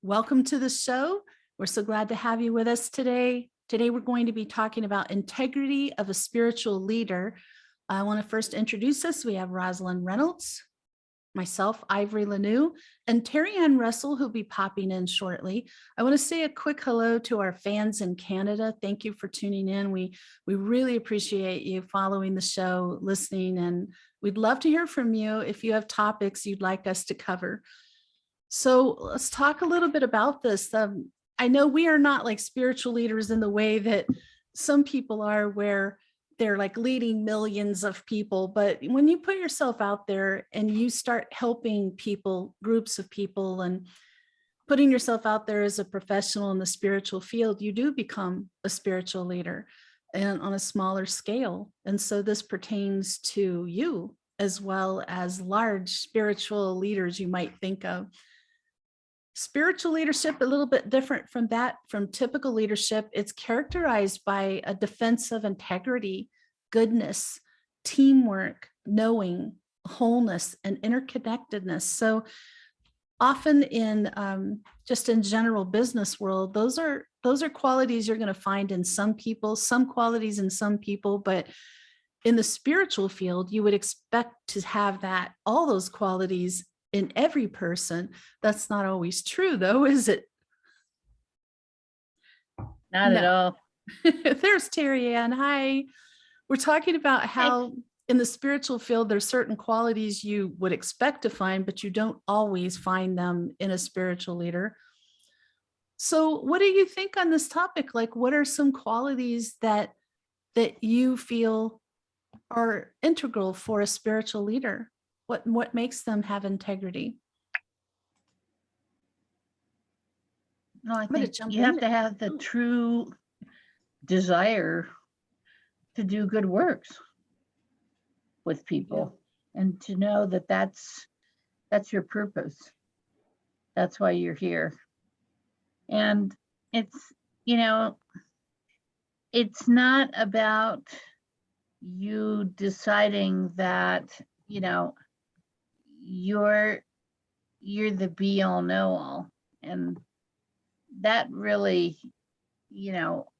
Welcome to the show. We're so glad to have you with us today. Today, we're going to be talking about integrity of a spiritual leader. I want to first introduce us. We have Rozlyn Reynolds, myself, Ivory LaNoue, and Terri Ann Russell, who'll be popping in shortly. I want to say a quick hello to our fans in Canada. Thank you for tuning in. We really appreciate you following the show, listening, and we'd love to hear from you if you have topics you'd like us to cover. So let's talk a little bit about this. I know we are not like spiritual leaders in the way that some people are, where they're like leading millions of people. But when you put yourself out there and you start helping people, groups of people, and putting yourself out there as a professional in the spiritual field, you do become a spiritual leader, and on a smaller scale. And so this pertains to you as well as large spiritual leaders you might think of. Spiritual leadership, a little bit different from that, from typical leadership. It's characterized by a defense of integrity, goodness, teamwork, knowing, wholeness, and interconnectedness. So often in just in general business world, those are qualities you're going to find in some people, some qualities in some people, but in the spiritual field, you would expect to have that, all those qualities in every person. That's not always true, though, is it? Not at all. There's Terri Ann. Hi. We're talking about how in the spiritual field, there's certain qualities you would expect to find, but you don't always find them in a spiritual leader. So what do you think on this topic? Like, what are some qualities that you feel are integral for a spiritual leader? What makes them have integrity? No, I think you have to have the true desire to do good works with people, and to know that that's your purpose. That's why you're here. And it's, it's not about you deciding that, you're the be all know all. And that really,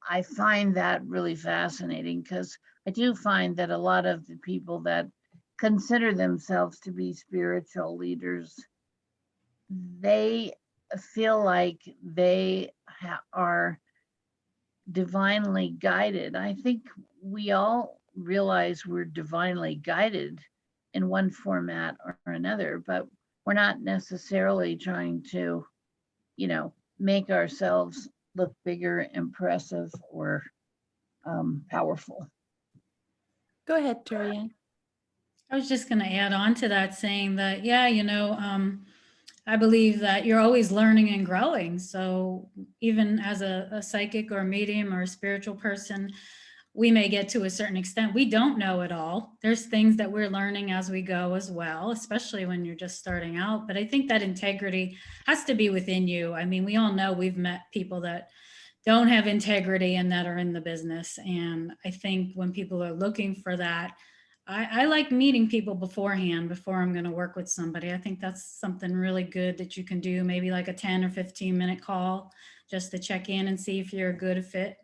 I find that really fascinating, because I do find that a lot of the people that consider themselves to be spiritual leaders, they feel like they are divinely guided. I think we all realize we're divinely guided in one format or another, but we're not necessarily trying to, make ourselves look bigger, impressive, or powerful. Go ahead, Terri Ann. I was just going to add on to that, saying that, I believe that you're always learning and growing. So even as a psychic or a medium or a spiritual person, we may get to a certain extent. We don't know it all. There's things that we're learning as we go as well, especially when you're just starting out. But I think that integrity has to be within you. I mean, we all know we've met people that don't have integrity and that are in the business. And I think when people are looking for that, I like meeting people beforehand before I'm going to work with somebody. I think that's something really good that you can do, maybe like a 10 or 15-minute call just to check in and see if you're a good fit.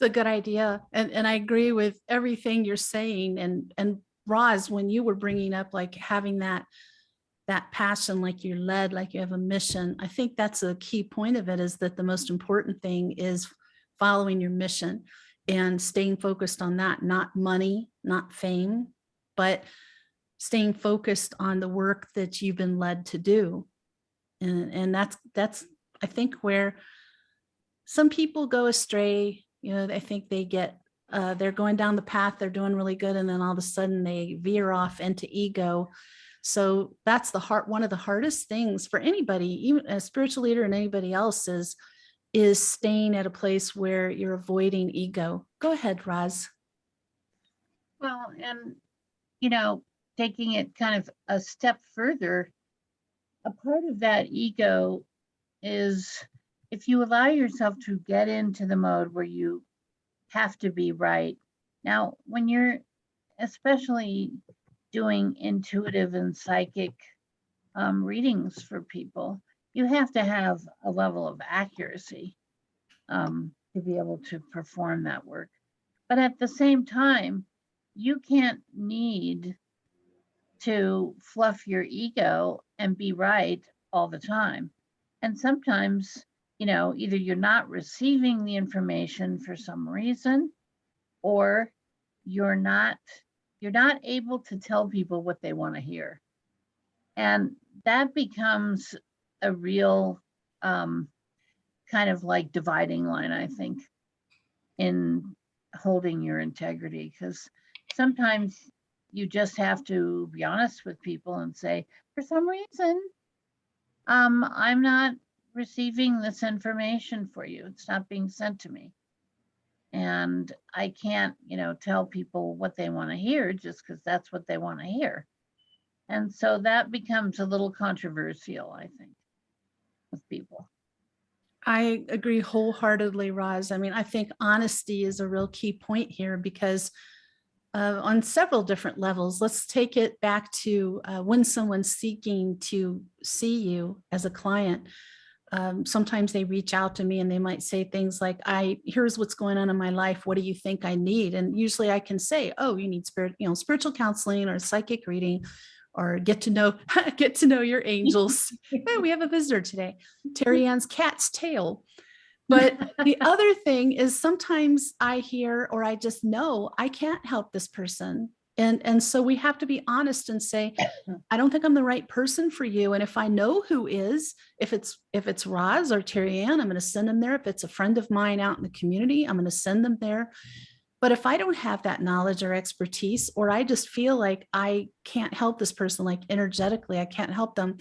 It's a good idea. And I agree with everything you're saying. And Roz, when you were bringing up like having that passion, like you're led, like you have a mission, I think that's a key point of it, is that the most important thing is following your mission and staying focused on that, not money, not fame, but staying focused on the work that you've been led to do. And that's I think where some people go astray. I think they get they're going down the path, they're doing really good, and then all of a sudden they veer off into ego. So that's one of the hardest things for anybody, even a spiritual leader and anybody else, is staying at a place where you're avoiding ego. Go ahead, Roz. Well, and, taking it kind of a step further, a part of that ego is if you allow yourself to get into the mode where you have to be right. Now, when you're especially doing intuitive and psychic readings for people, you have to have a level of accuracy to be able to perform that work. But at the same time, you can't need to fluff your ego and be right all the time. And sometimes, either you're not receiving the information for some reason, or you're not able to tell people what they want to hear. And that becomes a real kind of like dividing line, I think, in holding your integrity, because sometimes you just have to be honest with people and say, for some reason, I'm not receiving this information for you. It's not being sent to me. And I can't, tell people what they want to hear just because that's what they want to hear. And so that becomes a little controversial, I think, with people. I agree wholeheartedly, Roz. I mean, I think honesty is a real key point here because on several different levels, let's take it back to when someone's seeking to see you as a client. Sometimes they reach out to me and they might say things like, here's what's going on in my life. What do you think I need? And usually I can say, oh, you need spiritual counseling or psychic reading, or get to know your angels. Hey, we have a visitor today, Terri Ann's cat's tail. But the other thing is sometimes I hear, or I just know I can't help this person. And so we have to be honest and say, I don't think I'm the right person for you. And if I know who is, if it's Roz or Terri Ann, I'm going to send them there. If it's a friend of mine out in the community, I'm going to send them there. But if I don't have that knowledge or expertise, or I just feel like I can't help this person, like energetically, I can't help them.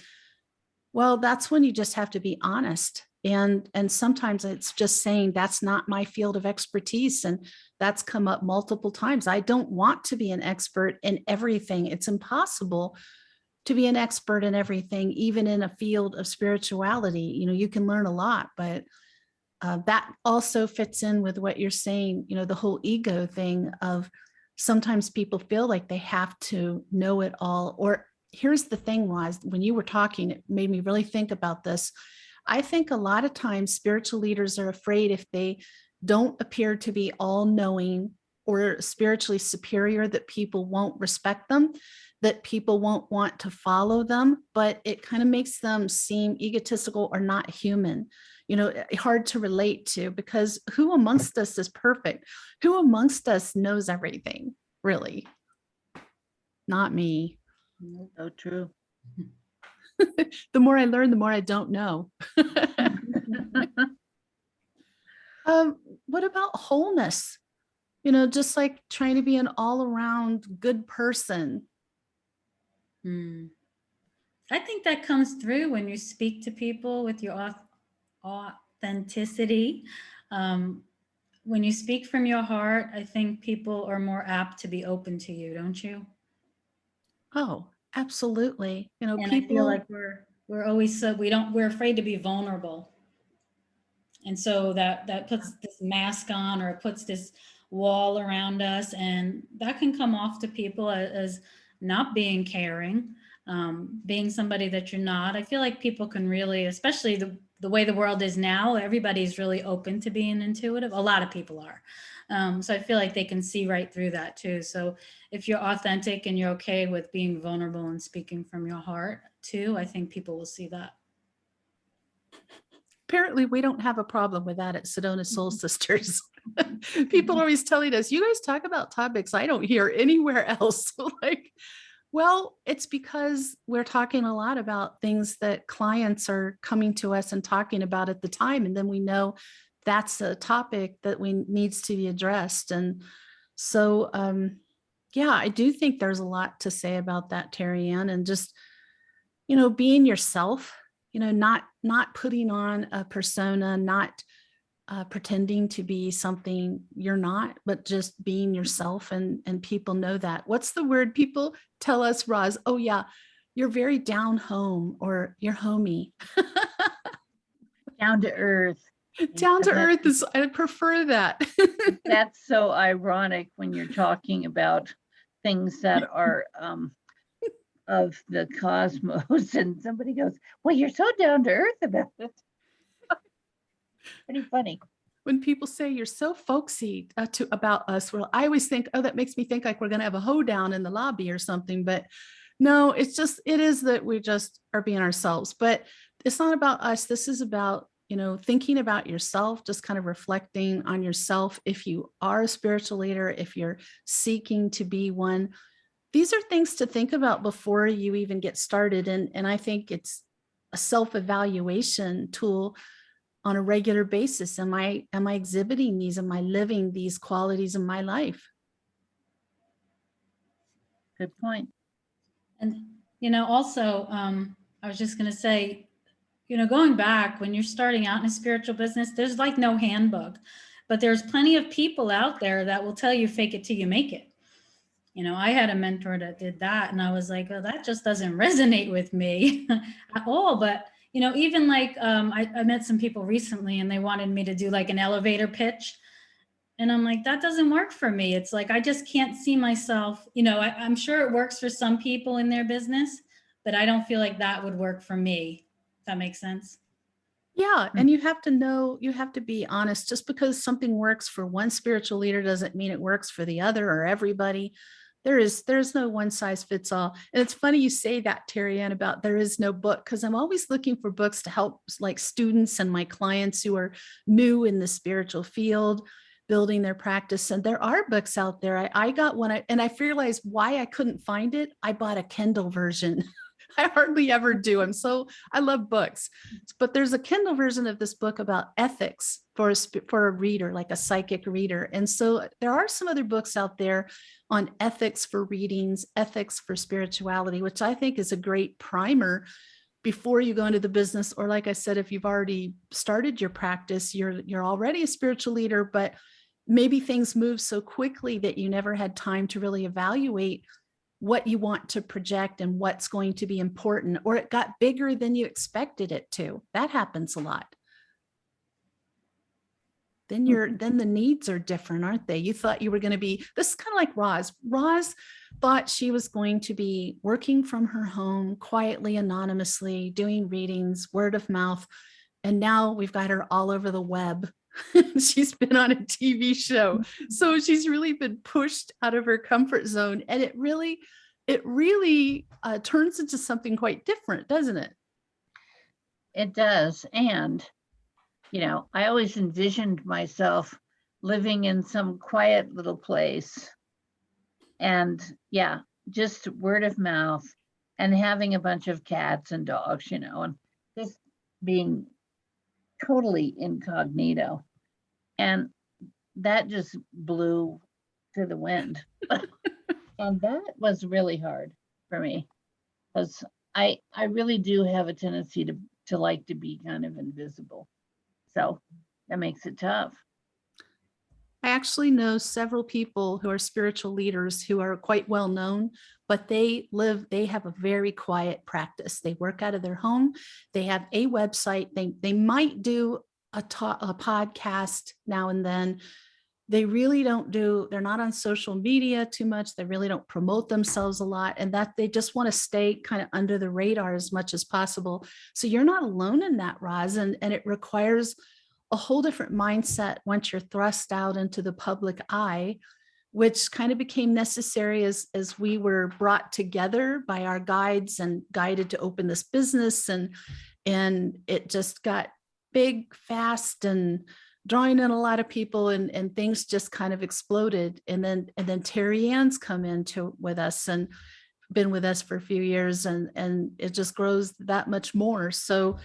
Well, that's when you just have to be honest. And sometimes it's just saying that's not my field of expertise. And that's come up multiple times. I don't want to be an expert in everything. It's impossible to be an expert in everything, even in a field of spirituality. You can learn a lot, but that also fits in with what you're saying, the whole ego thing of sometimes people feel like they have to know it all. Or here's the thing, Roz, when you were talking, it made me really think about this. I think a lot of times spiritual leaders are afraid if they don't appear to be all knowing or spiritually superior, that people won't respect them, that people won't want to follow them, but it kind of makes them seem egotistical or not human, hard to relate to, because who amongst us is perfect? Who amongst us knows everything? Really? Not me. So true. The more I learn, the more I don't know. What about wholeness? Just like trying to be an all-around good person. I think that comes through when you speak to people with your authenticity. When you speak from your heart, I think people are more apt to be open to you, don't you? Oh, absolutely. And people. I feel like we're always we're afraid to be vulnerable. And so that puts this mask on, or it puts this wall around us, and that can come off to people as not being caring, being somebody that you're not. I feel like people can really, especially the way the world is now, everybody's really open to being intuitive. A lot of people are. So I feel like they can see right through that too. So if you're authentic and you're okay with being vulnerable and speaking from your heart too, I think people will see that. Apparently we don't have a problem with that at Sedona Soul Sisters. People are always telling us, you guys talk about topics I don't hear anywhere else. Well, it's because we're talking a lot about things that clients are coming to us and talking about at the time. And then we know that's a topic that needs to be addressed. And so, yeah, I do think there's a lot to say about that, Terri Ann, and just, being yourself, not putting on a persona, not pretending to be something you're not, but just being yourself, and people know that. What's the word people tell us, Roz? Oh yeah, you're very down home, or you're homey. Down to earth. Down to earth is, I prefer that. That's so ironic when you're talking about things that are of the cosmos. And somebody goes, well, you're so down to earth about it. Pretty funny. When people say you're so folksy about us, well, I always think, oh, that makes me think like we're going to have a hoedown in the lobby or something. But no, it is that we just are being ourselves. But it's not about us. This is about, thinking about yourself, just kind of reflecting on yourself. If you are a spiritual leader, if you're seeking to be one, these are things to think about before you even get started. And I think it's a self-evaluation tool on a regular basis. Am I exhibiting these? Am I living these qualities in my life? Good point. And, also, I was just going to say, going back when you're starting out in a spiritual business, there's like no handbook, but there's plenty of people out there that will tell you fake it till you make it. I had a mentor that did that, and I was like, oh, that just doesn't resonate with me at all. But, even like I met some people recently and they wanted me to do like an elevator pitch. And I'm like, that doesn't work for me. It's like, I just can't see myself, I'm sure it works for some people in their business, but I don't feel like that would work for me. If that makes sense. Yeah. And you have to know, you have to be honest. Just because something works for one spiritual leader doesn't mean it works for the other or everybody. There's no one size fits all. And it's funny you say that, Terri Ann, about there is no book, because I'm always looking for books to help like students and my clients who are new in the spiritual field, building their practice. And there are books out there. I got one, and I realized why I couldn't find it. I bought a Kindle version. I hardly ever do. I love books, but there's a Kindle version of this book about ethics for a reader, like a psychic reader. And so there are some other books out there on ethics for readings, ethics for spirituality, which I think is a great primer before you go into the business. Or like I said, if you've already started your practice, you're already a spiritual leader, but maybe things move so quickly that you never had time to really evaluate what you want to project and what's going to be important, or it got bigger than you expected it to. That happens a lot. Then the needs are different, aren't they? You thought you were going to be, this is kind of like Roz. Roz thought she was going to be working from her home quietly, anonymously, doing readings, word of mouth. And now we've got her all over the web. She's been on a TV show. So she's really been pushed out of her comfort zone. And it really turns into something quite different, doesn't it? It does. And, I always envisioned myself living in some quiet little place. And yeah, just word of mouth and having a bunch of cats and dogs, and just being totally incognito. And that just blew to the wind. And that was really hard for me, because I really do have a tendency to like to be kind of invisible. So that makes it tough. I actually know several people who are spiritual leaders who are quite well known, but they have a very quiet practice. They work out of their home. They have a website. They might do a podcast now and then. They really they're not on social media too much. They really don't promote themselves a lot, and that they just want to stay kind of under the radar as much as possible. So you're not alone in that, Roz, and it requires a whole different mindset once you're thrust out into the public eye, which kind of became necessary as we were brought together by our guides and guided to open this business. And it just got big, fast, and drawing in a lot of people, and things just kind of exploded. And then Terri Ann's come with us and been with us for a few years, and it just grows that much more. So,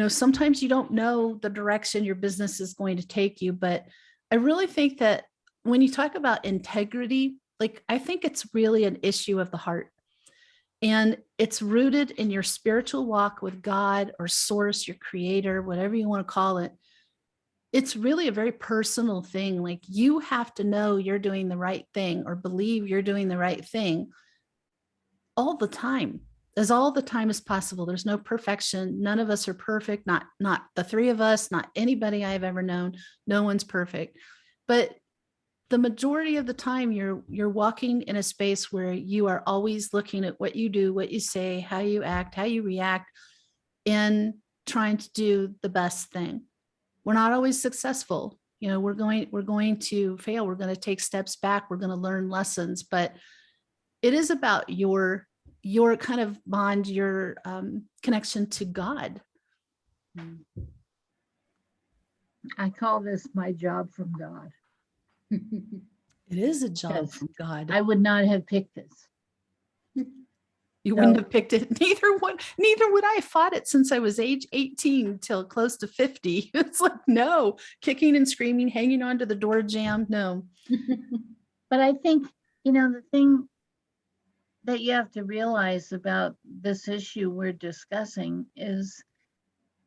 sometimes you don't know the direction your business is going to take you, but I really think that when you talk about integrity, like, I think it's really an issue of the heart. And it's rooted in your spiritual walk with God or source, your creator, whatever you want to call it. It's really a very personal thing. Like, you have to know you're doing the right thing or believe you're doing the right thing all the time, all the time as possible. There's no perfection. None of us are perfect. Not the three of us, not anybody I've ever known. No one's perfect. But the majority of the time you're walking in a space where you are always looking at what you do, what you say, how you act, how you react, in trying to do the best thing. We're not always successful. You know, we're going to fail. We're going to take steps back. We're going to learn lessons, but it is about your kind of bond, your connection to God. I call this my job from God. It is a job Yes. from God. I would not have picked this. You wouldn't No. have picked it. Neither would I. Fought it since I was age 18 till close to 50. It's like, no, kicking and screaming, hanging onto the door jamb. No. But I think, the thing that you have to realize about this issue we're discussing is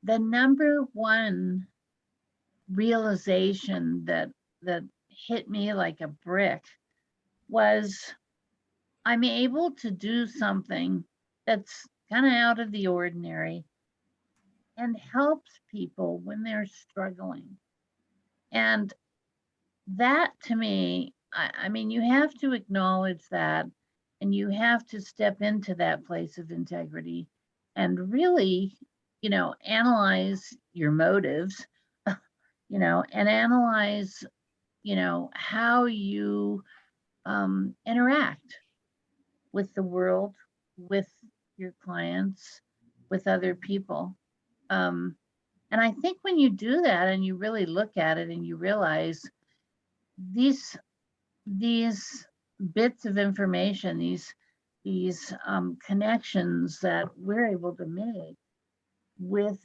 the number one realization that hit me like a brick was I'm able to do something that's kind of out of the ordinary and helps people when they're struggling. And that, to me, I mean, you have to acknowledge that, and you have to step into that place of integrity and really, analyze your motives, and analyze, how you interact with the world, with your clients, with other people. And I think when you do that and you really look at it and you realize these bits of information, these connections that we're able to make with,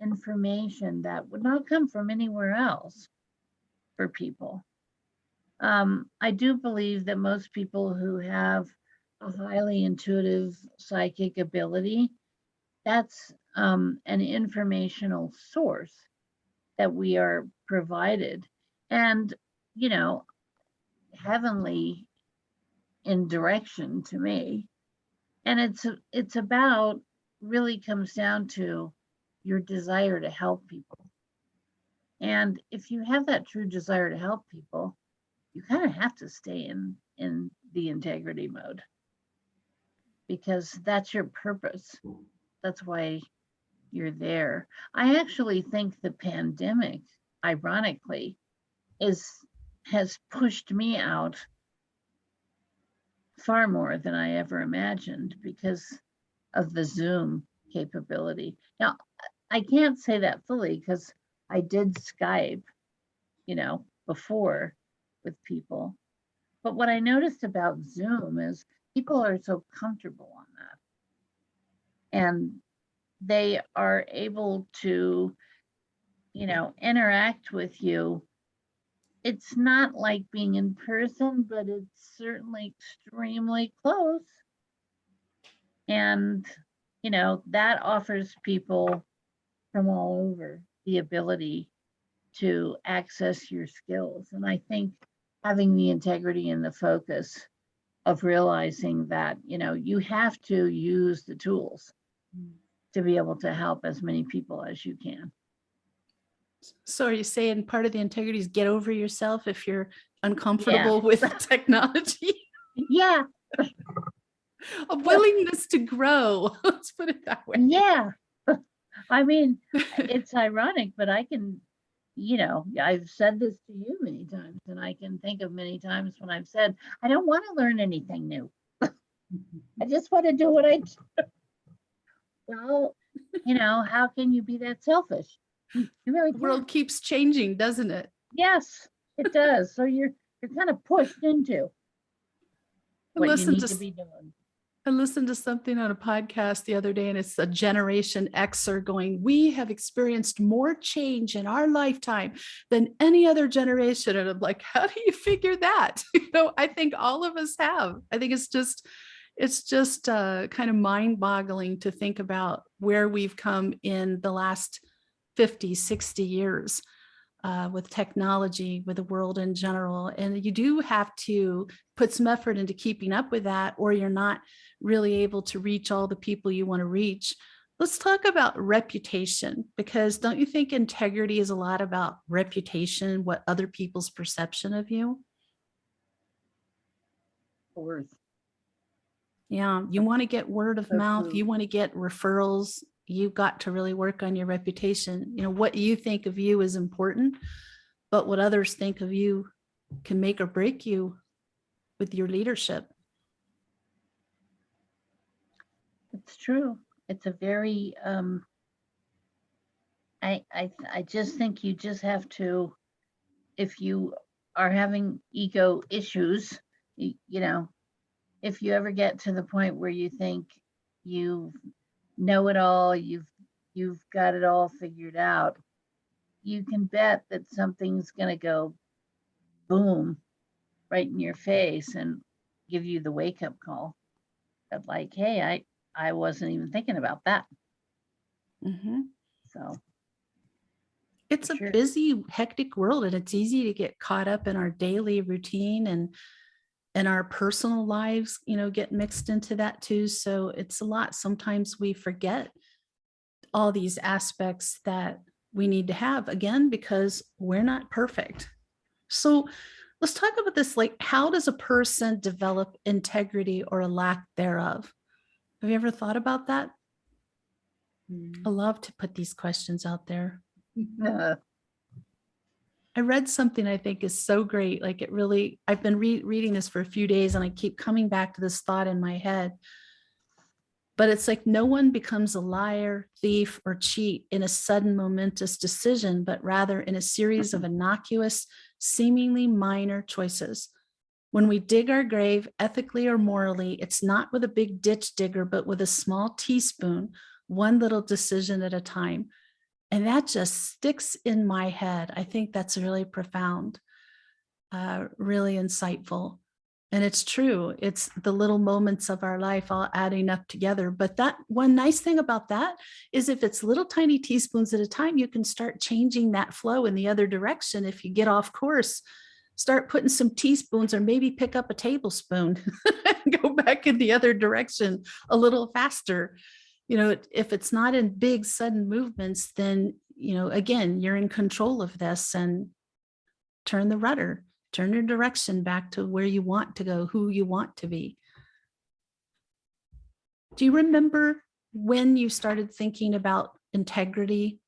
information that would not come from anywhere else for people. I do believe that most people who have a highly intuitive psychic ability, that's an informational source that we are provided, and heavenly in direction to me. And it's about, really comes down to your desire to help people. And if you have that true desire to help people, you kind of have to stay in the integrity mode, because that's your purpose. That's why you're there. I actually think the pandemic, ironically, has pushed me out far more than I ever imagined because of the Zoom capability. Now, I can't say that fully because I did Skype, before with people. But what I noticed about Zoom is people are so comfortable on that. And they are able to, interact with you. It's not like being in person, but it's certainly extremely close. And, that offers people from all over the ability to access your skills. And I think having the integrity and the focus of realizing that, you have to use the tools to be able to help as many people as you can. So are you saying part of the integrity is get over yourself if you're uncomfortable with technology? Yeah. A willingness to grow. Let's put it that way. Yeah. I mean, it's ironic, but I can, I've said this to you many times, and I can think of many times when I've said, I don't want to learn anything new. I just want to do what I do. Well, how can you be that selfish? You really The can't. world keeps changing, doesn't it? Yes, it does. So you're kind of pushed into what you need to be doing. I listened to something on a podcast the other day, and it's a Generation Xer going, we have experienced more change in our lifetime than any other generation. And I'm like, how do you figure that? I think all of us have. I think it's just kind of mind-boggling to think about where we've come in the last 50, 60 years. With technology, with the world in general. And you do have to put some effort into keeping up with that, or you're not really able to reach all the people you want to reach. Let's talk about reputation, because don't you think integrity is a lot about reputation, what other people's perception of you? Worth. Yeah, you want to get word of So mouth, true. you want to get referrals, you've got to really work on your reputation. You know, what you think of you is important, but what others think of you can make or break you with your leadership. It's true. It's a very I just think you just have to, if you are having ego issues, you know, if you ever get to the point where you think you know it all, you've got it all figured out, you can bet that something's going to go boom right in your face and give you the wake up call that, like, hey, I wasn't even thinking about that. Mhm. So It's a sure. busy, hectic world, and it's easy to get caught up in our daily routine and our personal lives, you know, get mixed into that too. So it's a lot. Sometimes we forget all these aspects that we need to have, again, because we're not perfect. So let's talk about this. Like, how does a person develop integrity or a lack thereof? Have you ever thought about that? I love to put these questions out there. I read something I think is so great. Like, it really, I've been reading this for a few days and I keep coming back to this thought in my head. But it's like, no one becomes a liar, thief, or cheat in a sudden momentous decision, but rather in a series of innocuous, seemingly minor choices. When we dig our grave, ethically or morally, it's not with a big ditch digger, but with a small teaspoon, one little decision at a time. And that just sticks in my head. I think that's really profound, really insightful. And it's true. It's the little moments of our life all adding up together. But that one nice thing about that is, if it's little tiny teaspoons at a time, you can start changing that flow in the other direction. If you get off course, start putting some teaspoons, or maybe pick up a tablespoon and go back in the other direction a little faster. You know, if it's not in big sudden movements, then, you know, again, you're in control of this, and turn the rudder, turn your direction back to where you want to go, who you want to be. Do you remember when you started thinking about integrity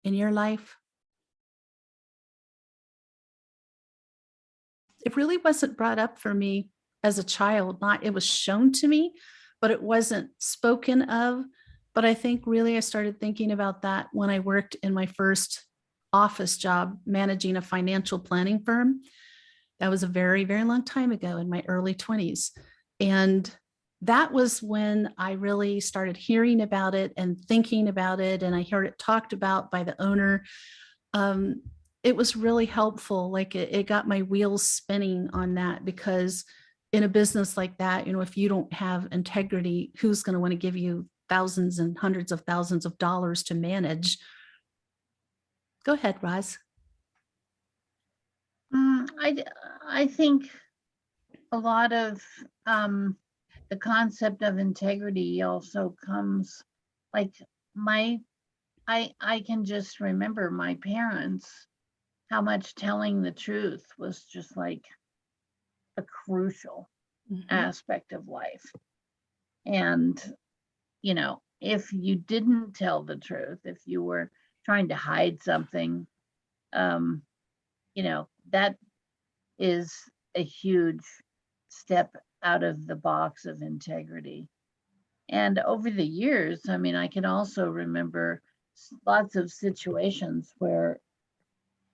in your life? It really wasn't brought up for me as a child. Not, it was shown to me, but it wasn't spoken of. But I think really I started thinking about that when I worked in my first office job managing a financial planning firm. That was a very, very long time ago, in my early 20s. And that was when I really started hearing about it and thinking about it. And I heard it talked about by the owner. It was really helpful. Like, it got my wheels spinning on that, because in a business like that, you know, if you don't have integrity, who's going to want to give you thousands and hundreds of thousands of dollars to manage? Go ahead, Roz. I think a lot of the concept of integrity also comes, like, I can just remember my parents, how much telling the truth was just like a crucial aspect of life. And, you know, if you didn't tell the truth, if you were trying to hide something, you know, that is a huge step out of the box of integrity. And over the years, I mean, I can also remember lots of situations where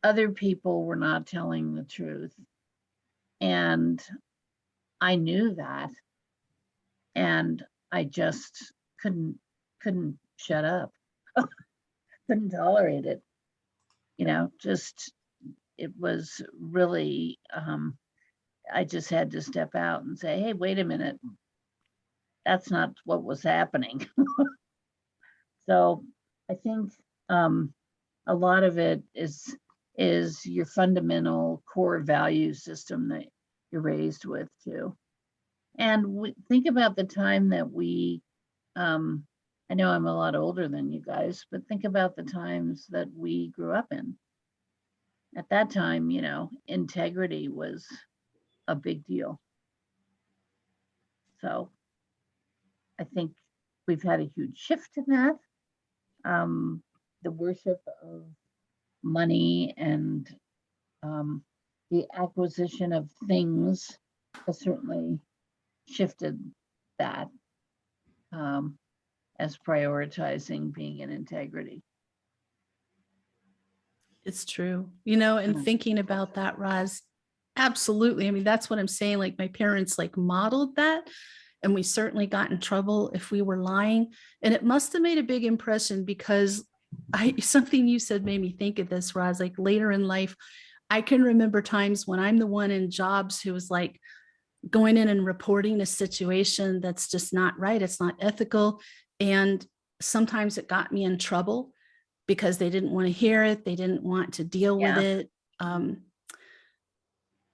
other people were not telling the truth. And I knew that. And I just couldn't shut up. Couldn't tolerate it. You know, just, it was really I just had to step out and say, hey, wait a minute. That's not what was happening. So I think a lot of it is your fundamental core value system that you're raised with too. And think about the time that we I know I'm a lot older than you guys, but think about the times that we grew up in. At that time, you know, integrity was a big deal. So I think we've had a huge shift in that. The worship of money and the acquisition of things has certainly shifted that as prioritizing being in integrity. It's true. You know, and thinking about that, Roz, absolutely. I mean, that's what I'm saying. Like my parents like modeled that, and we certainly got in trouble if we were lying. And it must have made a big impression because something you said made me think of this, Roz, like later in life, I can remember times when I'm the one in jobs who was like going in and reporting a situation that's just not right. It's not ethical. And sometimes it got me in trouble because they didn't want to hear it. They didn't want to deal with it.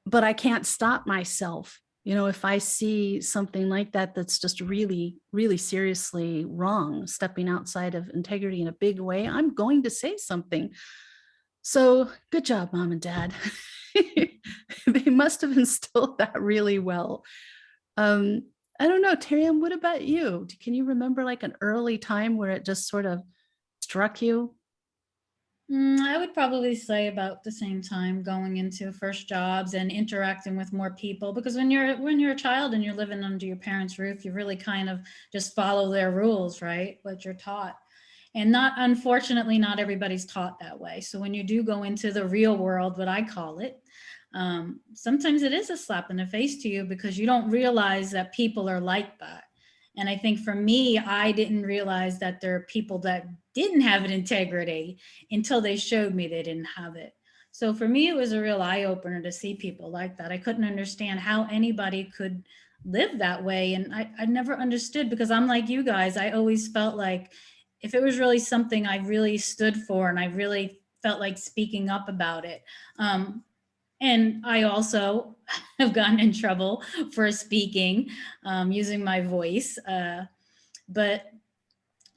But I can't stop myself. You know, if I see something like that, that's just really, really seriously wrong, stepping outside of integrity in a big way, I'm going to say something. So good job, Mom and Dad. They must have instilled that really well. I don't know, Terri Ann, what about you? Can you remember like an early time where it just sort of struck you? I would probably say about the same time going into first jobs and interacting with more people, because when you're a child and you're living under your parents' roof, you really kind of just follow their rules, right? What you're taught. And unfortunately, not everybody's taught that way. So when you do go into the real world, what I call it, sometimes it is a slap in the face to you because you don't realize that people are like that. And I think for me, I didn't realize that there are people that didn't have an integrity until they showed me they didn't have it. So for me, it was a real eye opener to see people like that. I couldn't understand how anybody could live that way. And I never understood, because I'm like you guys. I always felt like if it was really something I really stood for and I really felt like speaking up about it. And I also have gotten in trouble for speaking, using my voice. But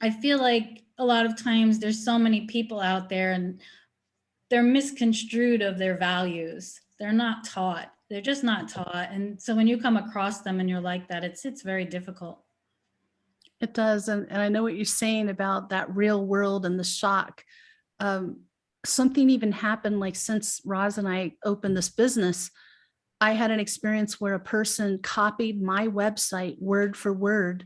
I feel like a lot of times there's so many people out there and they're misconstrued of their values. They're not taught. They're just not taught. And so when you come across them and you're like that, it's very difficult. It does. And I know what you're saying about that real world and the shock. Something even happened like since Roz and I opened this business, I had an experience where a person copied my website word for word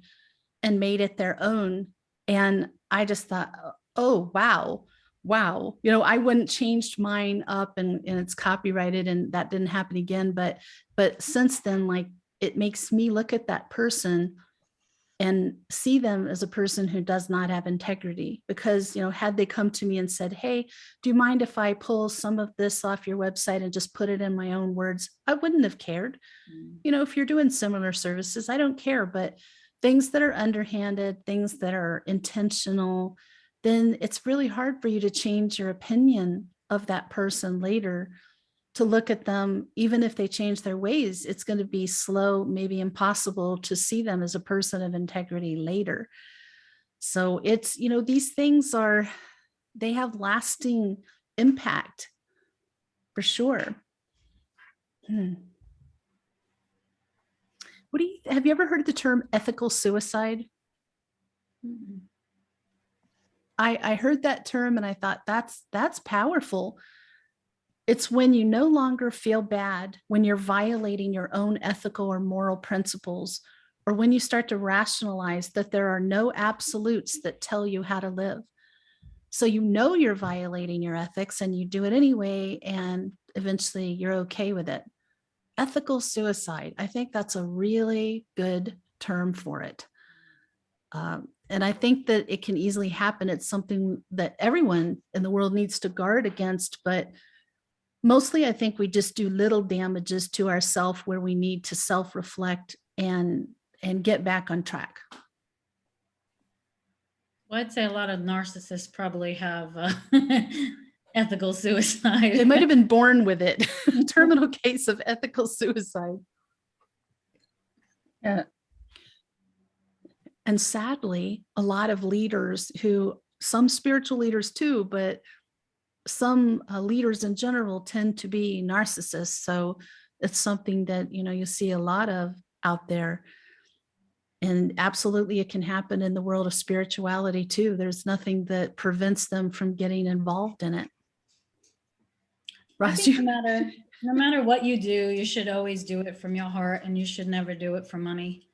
and made it their own. And I just thought, oh, wow. Wow. You know, I wouldn't changed mine up and it's copyrighted and that didn't happen again. But since then, like it makes me look at that person and see them as a person who does not have integrity. Because, you know, had they come to me and said, hey, do you mind if I pull some of this off your website and just put it in my own words? I wouldn't have cared. You know, if you're doing similar services, I don't care. But things that are underhanded, things that are intentional, then it's really hard for you to change your opinion of that person later. To look at them, even if they change their ways, it's going to be slow, maybe impossible to see them as a person of integrity later. So it's, you know, these things they have lasting impact for sure. Have you ever heard the term ethical suicide? I heard that term and I thought that's powerful. It's when you no longer feel bad when you're violating your own ethical or moral principles, or when you start to rationalize that there are no absolutes that tell you how to live. So you know you're violating your ethics and you do it anyway, and eventually you're okay with it. Ethical suicide. I think that's a really good term for it. And I think that it can easily happen. It's something that everyone in the world needs to guard against, but mostly, I think we just do little damages to ourselves where we need to self-reflect and get back on track. Well, I'd say a lot of narcissists probably have ethical suicide. They might have been born with it. Terminal case of ethical suicide. Yeah. And sadly, a lot of leaders who, some spiritual leaders too, but some leaders in general tend to be narcissists. So it's something that, you see a lot of out there. And absolutely, it can happen in the world of spirituality too. There's nothing that prevents them from getting involved in it. I Roz, think no matter what you do, you should always do it from your heart, and you should never do it for money.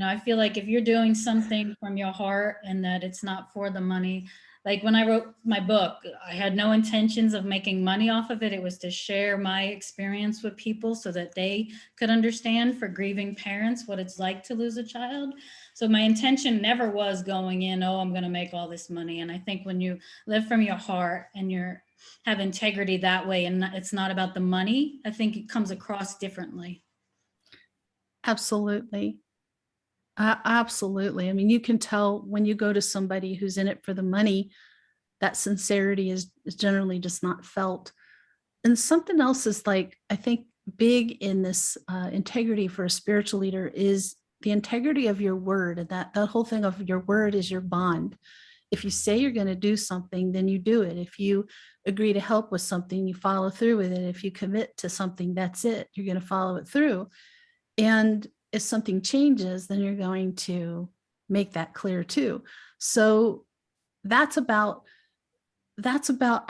I feel like if you're doing something from your heart and that it's not for the money, like when I wrote my book, I had no intentions of making money off of it. It was to share my experience with people so that they could understand, for grieving parents, what it's like to lose a child. So my intention never was going in, oh, I'm going to make all this money. And I think when you live from your heart and you're have integrity that way, and it's not about the money, I think it comes across differently. absolutely. Absolutely. I mean, you can tell when you go to somebody who's in it for the money, that sincerity is generally just not felt. And something else is like, I think big in this integrity for a spiritual leader is the integrity of your word. And that whole thing of your word is your bond. If you say you're going to do something, then you do it. If you agree to help with something, you follow through with it. If you commit to something, that's it. You're going to follow it through. And if something changes, then you're going to make that clear too. So that's about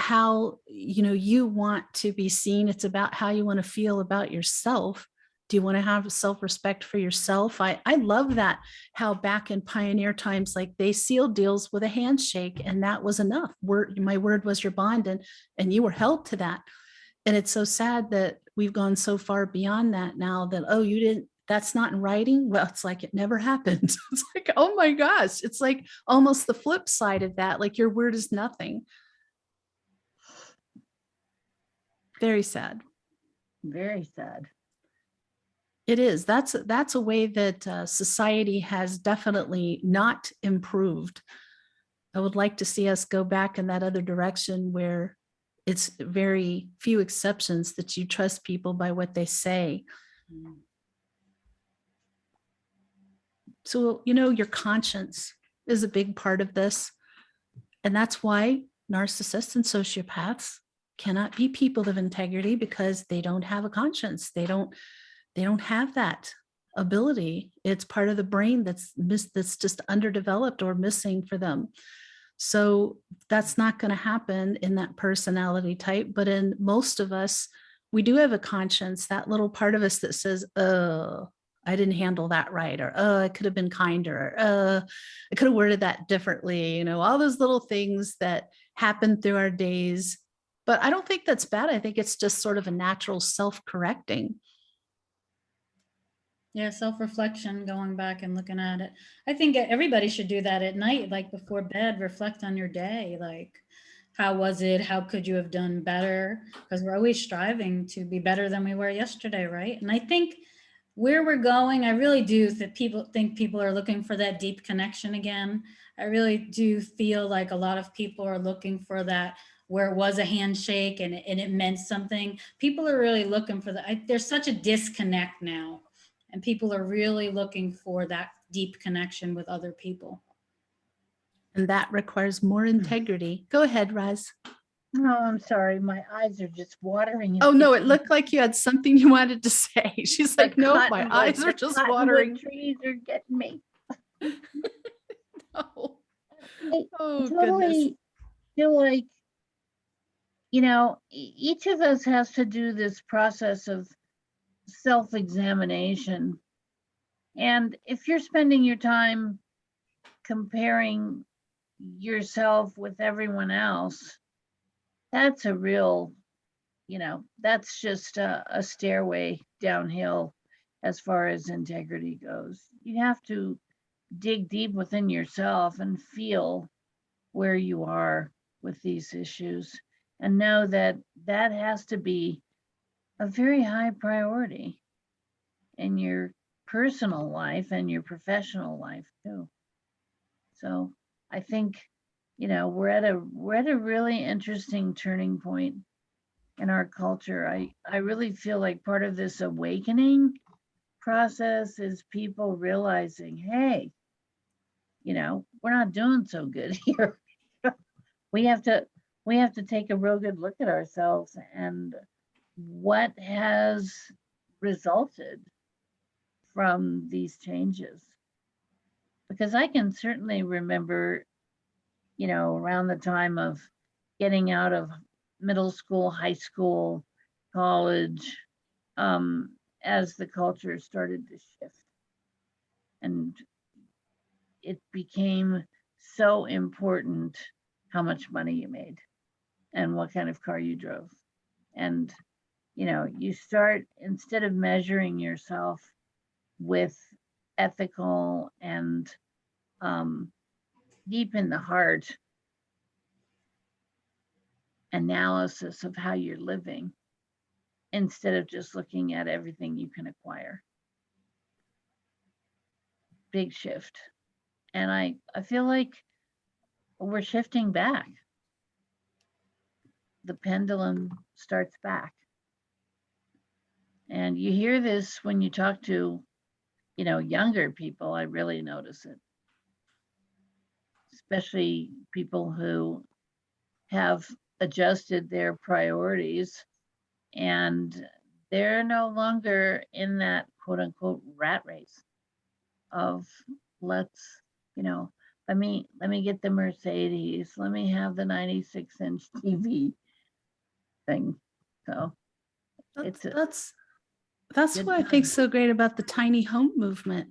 how you want to be seen. It's about how you want to feel about yourself. Do you want to have self-respect for yourself? I love that, how back in pioneer times, like they sealed deals with a handshake, and that was enough. My word was your bond, and you were held to that. And it's so sad that we've gone so far beyond that now, that, oh, you didn't, that's not in writing. Well, it's like it never happened. It's like, oh my gosh, it's like almost the flip side of that. Like your word is nothing. Very sad. Very sad. It is. That's a way that society has definitely not improved. I would like to see us go back in that other direction, where it's very few exceptions that you trust people by what they say. So, your conscience is a big part of this. And that's why narcissists and sociopaths cannot be people of integrity, because they don't have a conscience. They don't have that ability. It's part of the brain that's just underdeveloped or missing for them. So that's not going to happen in that personality type. But in most of us, we do have a conscience, that little part of us that says, oh, I didn't handle that right, or oh, I could have been kinder, or I could have worded that differently, all those little things that happen through our days. But I don't think that's bad. I think it's just sort of a natural self-correcting. Yeah, self-reflection, going back and looking at it. I think everybody should do that at night, like before bed, reflect on your day. Like, how was it? How could you have done better? Because we're always striving to be better than we were yesterday, right? And I think where we're going, I really do think people are looking for that deep connection again. I really do feel like a lot of people are looking for that, where it was a handshake and it meant something. People are really looking for that. There's such a disconnect now, and people are really looking for that deep connection with other people. And that requires more integrity. Go ahead, Roz. No, I'm sorry. My eyes are just watering. Oh, no, it looked like you had something you wanted to say. She's like, no, my eyes are just watering. Trees are getting me. No. I Oh, goodness. totally feel like, each of us has to do this process of self-examination. And if you're spending your time comparing yourself with everyone else, that's a real, that's just a stairway downhill as far as integrity goes. You have to dig deep within yourself and feel where you are with these issues, and know that that has to be a very high priority in your personal life and your professional life too. So I think, we're at a really interesting turning point in our culture. I really feel like part of this awakening process is people realizing, hey, we're not doing so good here. we have to take a real good look at ourselves and what has resulted from these changes. Because I can certainly remember, around the time of getting out of middle school, high school, college, as the culture started to shift. And it became so important how much money you made and what kind of car you drove. And, you start, instead of measuring yourself with ethical and deep in the heart analysis of how you're living, instead of just looking at everything you can acquire. Big shift. And I feel like we're shifting back. The pendulum starts back. And you hear this when you talk to, younger people. I really notice it. Especially people who have adjusted their priorities and they're no longer in that quote unquote rat race of let's, let me get the Mercedes, let me have the 96-inch TV thing. So That's good what I think time. so great about the tiny home movement,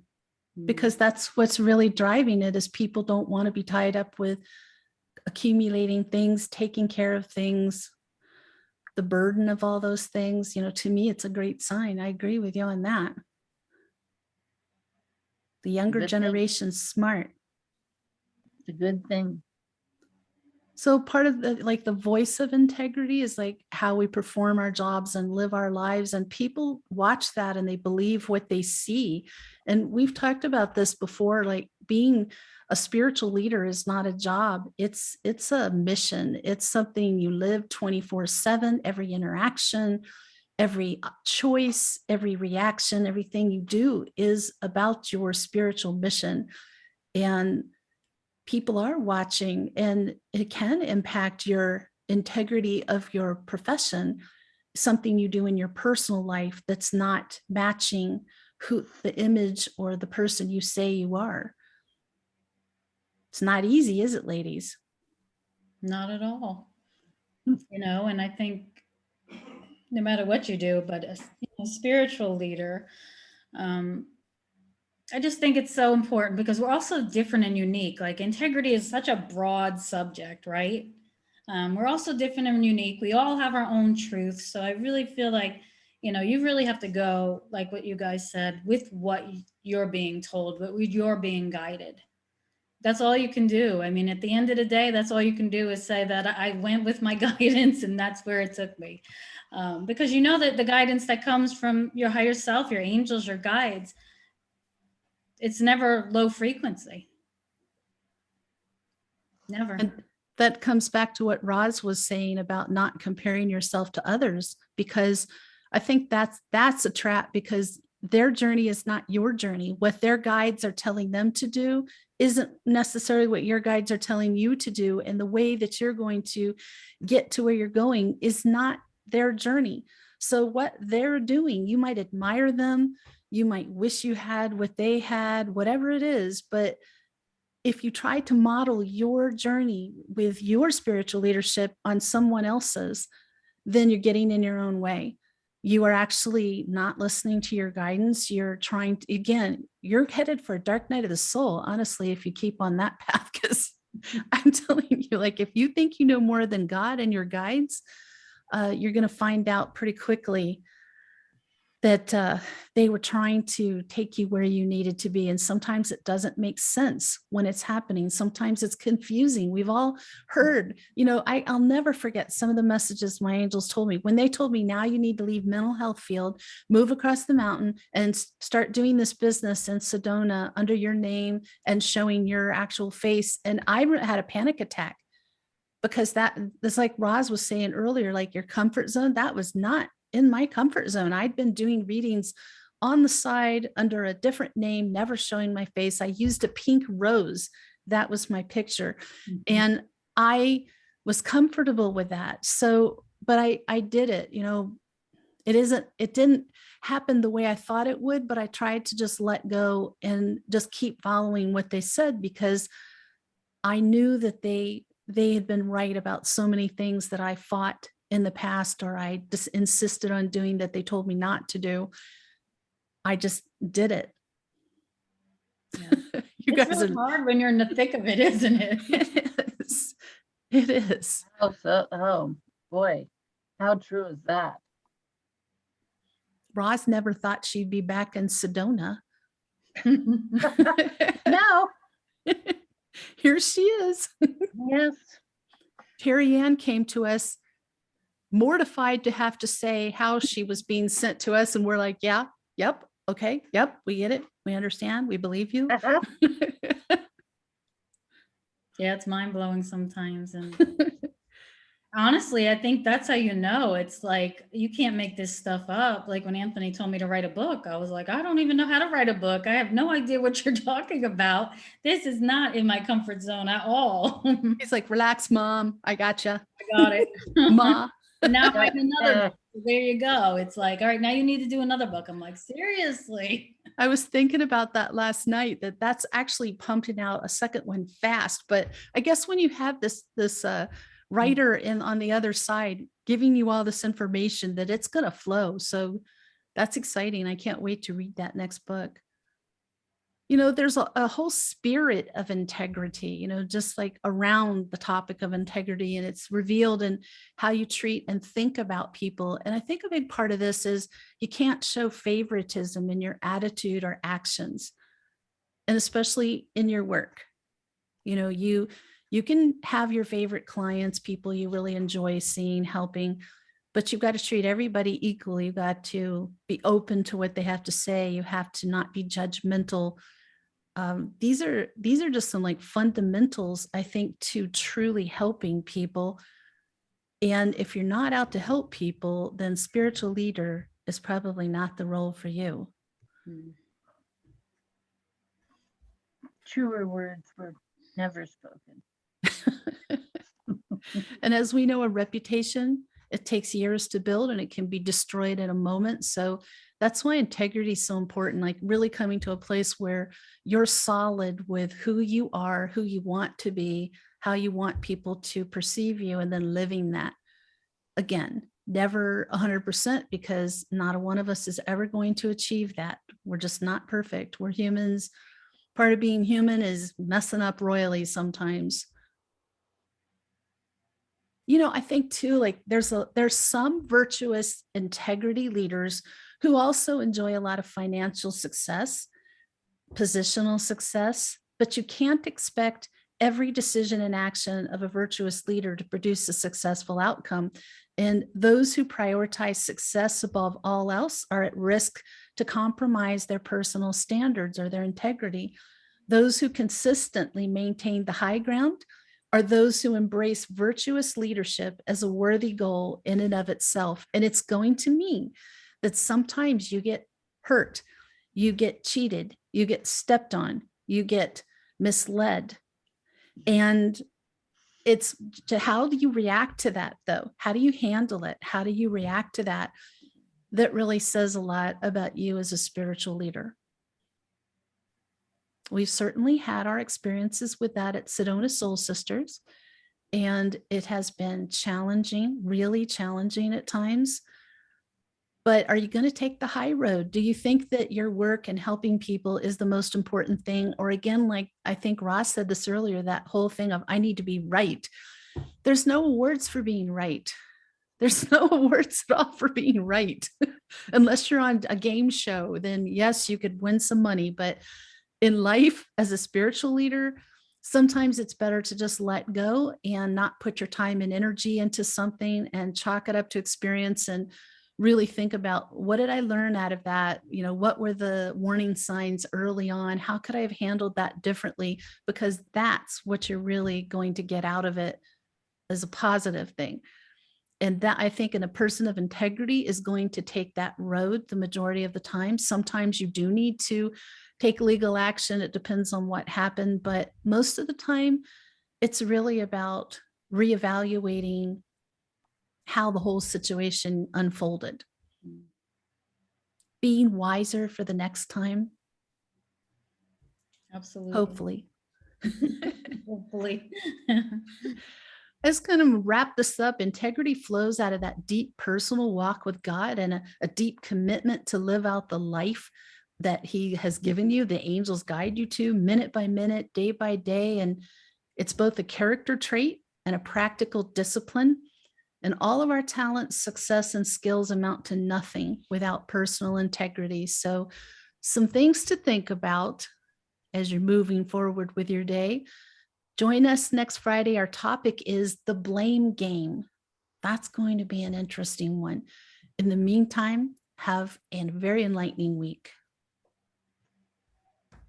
because that's what's really driving it, is people don't want to be tied up with accumulating things, taking care of things, the burden of all those things. To me, it's a great sign. I agree with you on that. The younger Good thing. generation's smart. It's a good thing. So part of the voice of integrity is like how we perform our jobs and live our lives, and people watch that and they believe what they see. And we've talked about this before, like being a spiritual leader is not a job. It's a mission. It's something you live 24/7, every interaction, every choice, every reaction, everything you do is about your spiritual mission. And people are watching, and it can impact your integrity of your profession, something you do in your personal life that's not matching who the image or the person you say you are. It's not easy, is it, ladies? Not at all. And I think no matter what you do, but as a spiritual leader, um, I just think it's so important because we're also different and unique. Like integrity is such a broad subject, right? We're also different and unique. We all have our own truths. So I really feel like, you really have to go, like what you guys said, with what you're being told, what you're being guided. That's all you can do. I mean, at the end of the day, that's all you can do is say that I went with my guidance and that's where it took me. Because you know that the guidance that comes from your higher self, your angels, your guides, it's never low frequency. Never. And that comes back to what Roz was saying about not comparing yourself to others, because I think that's a trap, because their journey is not your journey. What their guides are telling them to do isn't necessarily what your guides are telling you to do. And the way that you're going to get to where you're going is not their journey. So what they're doing, you might admire them, you might wish you had what they had, whatever it is, but if you try to model your journey with your spiritual leadership on someone else's, then you're getting in your own way. You are actually not listening to your guidance. You're trying to, again, you're headed for a dark night of the soul, honestly, if you keep on that path, because I'm telling you, like, if you think you know more than God and your guides, you're going to find out pretty quickly that they were trying to take you where you needed to be. And sometimes it doesn't make sense when it's happening. Sometimes it's confusing. We've all heard, I'll never forget some of the messages my angels told me when they told me, now you need to leave mental health field, move across the mountain and start doing this business in Sedona under your name and showing your actual face. And I had a panic attack, because that's like Roz was saying earlier, like your comfort zone, that was not in my comfort zone. I'd been doing readings on the side under a different name, never showing my face. I used a pink rose. That was my picture. Mhm. And I was comfortable with that. So, but I did it, it didn't happen the way I thought it would, but I tried to just let go and just keep following what they said, because I knew that they had been right about so many things that I fought in the past, or I just insisted on doing that they told me not to do. I just did it. Yeah. You It's guys really are, hard when you're in the thick of it, isn't it? it is. It is. Oh boy, how true is that? Roz never thought she'd be back in Sedona. No. Here she is. Yes. Terri Ann came to us mortified to have to say how she was being sent to us. And we're like, yeah, yep, okay, yep, we get it. We understand. We believe you. Yeah, it's mind blowing sometimes. And honestly, I think that's how you know. It's like you can't make this stuff up. Like when Anthony told me to write a book, I was like, I don't even know how to write a book. I have no idea what you're talking about. This is not in my comfort zone at all. He's like, relax, mom. I gotcha. I got it. Ma. And now I'm writing another book. So there you go. It's like, all right, now you need to do another book. I'm like, seriously? I was thinking about that last night, that's actually pumping out a second one fast. But I guess when you have this writer in on the other side giving you all this information, that it's going to flow. So that's exciting. I can't wait to read that next book. There's a whole spirit of integrity, just like around the topic of integrity, and it's revealed in how you treat and think about people. And I think a big part of this is you can't show favoritism in your attitude or actions, and especially in your work. You can have your favorite clients, people you really enjoy seeing, helping, but you've got to treat everybody equally. You've got to be open to what they have to say. You have to not be judgmental. These are just some like fundamentals, I think, to truly helping people. And if you're not out to help people, then spiritual leader is probably not the role for you. Truer words were never spoken. And as we know, a reputation, it takes years to build and it can be destroyed in a moment. So that's why integrity is so important, like really coming to a place where you're solid with who you are, who you want to be, how you want people to perceive you, and then living that. Again, never 100%, because not a one of us is ever going to achieve that. We're just not perfect. We're humans. Part of being human is messing up royally sometimes. I think too, like there's some virtuous integrity leaders who also enjoy a lot of financial success, positional success, but you can't expect every decision and action of a virtuous leader to produce a successful outcome. And those who prioritize success above all else are at risk to compromise their personal standards or their integrity. Those who consistently maintain the high ground are those who embrace virtuous leadership as a worthy goal in and of itself. And it's going to mean that sometimes you get hurt, you get cheated, you get stepped on, you get misled. And it's how do you react to that, though? How do you handle it? How do you react to that? That really says a lot about you as a spiritual leader. We've certainly had our experiences with that at Sedona Soul Sisters, and it has been challenging, really challenging at times. But are you going to take the high road? Do you think that your work and helping people is the most important thing? Or again, like I think Ross said this earlier, that whole thing of I need to be right. There's no awards for being right. There's no awards at all for being right. Unless you're on a game show, then yes, you could win some money. But in life, as a spiritual leader, sometimes it's better to just let go and not put your time and energy into something and chalk it up to experience and really think about, what did I learn out of that? What were the warning signs early on? How could I have handled that differently? Because that's what you're really going to get out of it as a positive thing. And that, I think, in a person of integrity is going to take that road the majority of the time. Sometimes you do need to take legal action. It depends on what happened, but most of the time it's really about reevaluating how the whole situation unfolded, being wiser for the next time, Absolutely. hopefully. Hopefully. I was going to wrap this up. Integrity flows out of that deep personal walk with God and a deep commitment to live out the life that He has given you. The angels guide you to minute by minute, day by day. And it's both a character trait and a practical discipline. And all of our talents, success, and skills amount to nothing without personal integrity. So, some things to think about as you're moving forward with your day. Join us next Friday. Our topic is the blame game. That's going to be an interesting one. In the meantime, have a very enlightening week.